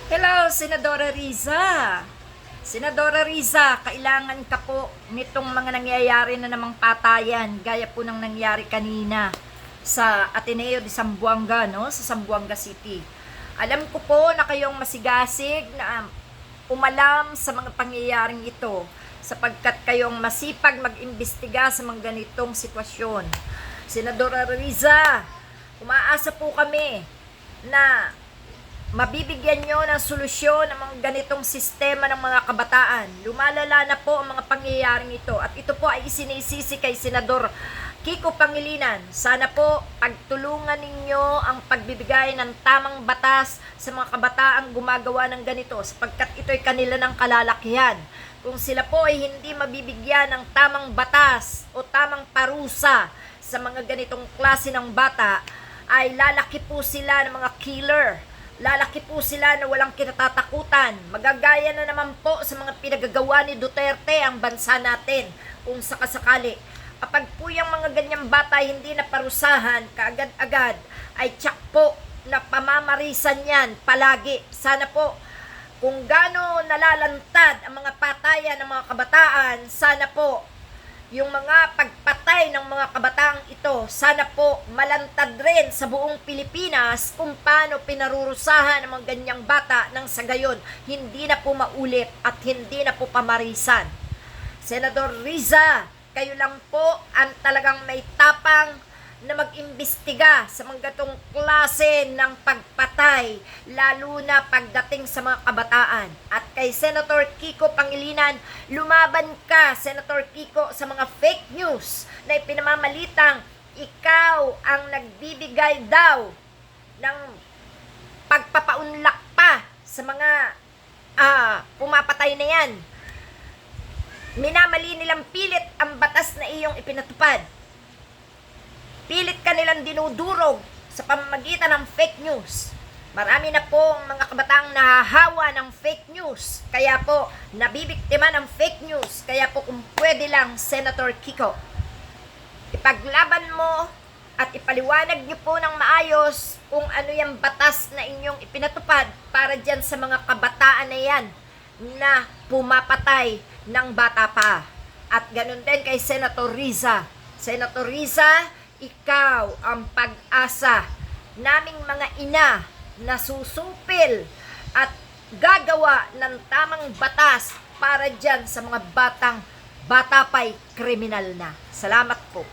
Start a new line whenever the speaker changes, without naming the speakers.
Hello, Senadora Riza. Senadora Riza, kailangan ka po nitong mga nangyayari na namang patayan, gaya po ng nangyari kanina sa Ateneo de Zamboanga, no? Sa Zamboanga City. Alam ko po na kayong masigasig na umalam sa mga pangyayaring ito sapagkat kayong masipag mag-imbestiga sa mga ganitong sitwasyon. Senadora Riza, umaasa po kami na mabibigyan nyo ng solusyon ang mga ganitong sistema ng mga kabataan. Lumalala na po ang mga pangyayaring ito at ito po ay isinisisi kay Senador Kiko Pangilinan. Sana po pagtulungan ninyo ang pagbibigay ng tamang batas sa mga kabataang gumagawa ng ganito sapagkat ito'y kanila ng kalalakihan. Kung sila po ay hindi mabibigyan ng tamang batas o tamang parusa sa mga ganitong klase ng bata, ay lalaki po sila ng mga killer. Lalaki po sila na walang kinatatakutan. Magagaya na naman po sa mga pinagagawa ni Duterte ang bansa natin kung sakasakali. Kapag po yung mga ganyang bata hindi na parusahan, kaagad-agad ay tsak po na pamamarisan yan palagi. Sana po kung gaano nalalantad ang mga patayan ng mga kabataan, sana po yung mga pagpatay ng mga kabataang ito, sana po malantad rin sa buong Pilipinas kung paano pinarurusahan ang mga ganyang bata nang sa gayon hindi na po maulit at hindi na po pamarisan. Senador Riza, kayo lang po ang talagang may tapang na mag-imbestiga sa mga gatong klase ng pagpatay, lalo na pagdating sa mga kabataan. At kay Senator Kiko Pangilinan, lumaban ka, Senator Kiko, sa mga fake news na ipinamamalitang ikaw ang nagbibigay daw ng pagpapaunlak pa sa mga pumapatay na yan. Minamali nilang pilit ang batas na iyong ipinatupad. Pilit ka nilang dinudurog sa pamamagitan ng fake news. Marami na po ang mga kabataang nahahawa ng fake news. Kaya po, nabibiktima ng fake news. Kaya po kung pwede lang, Senator Kiko, ipaglaban mo at ipaliwanag niyo po ng maayos kung ano yung batas na inyong ipinatupad para dyan sa mga kabataan na yan na pumapatay ng bata pa. At ganun din kay Senator Riza. Senator Riza, ikaw ang pag-asa naming mga ina na susupil at gagawa ng tamang batas para dyan sa mga bata pa'y kriminal na. Salamat po.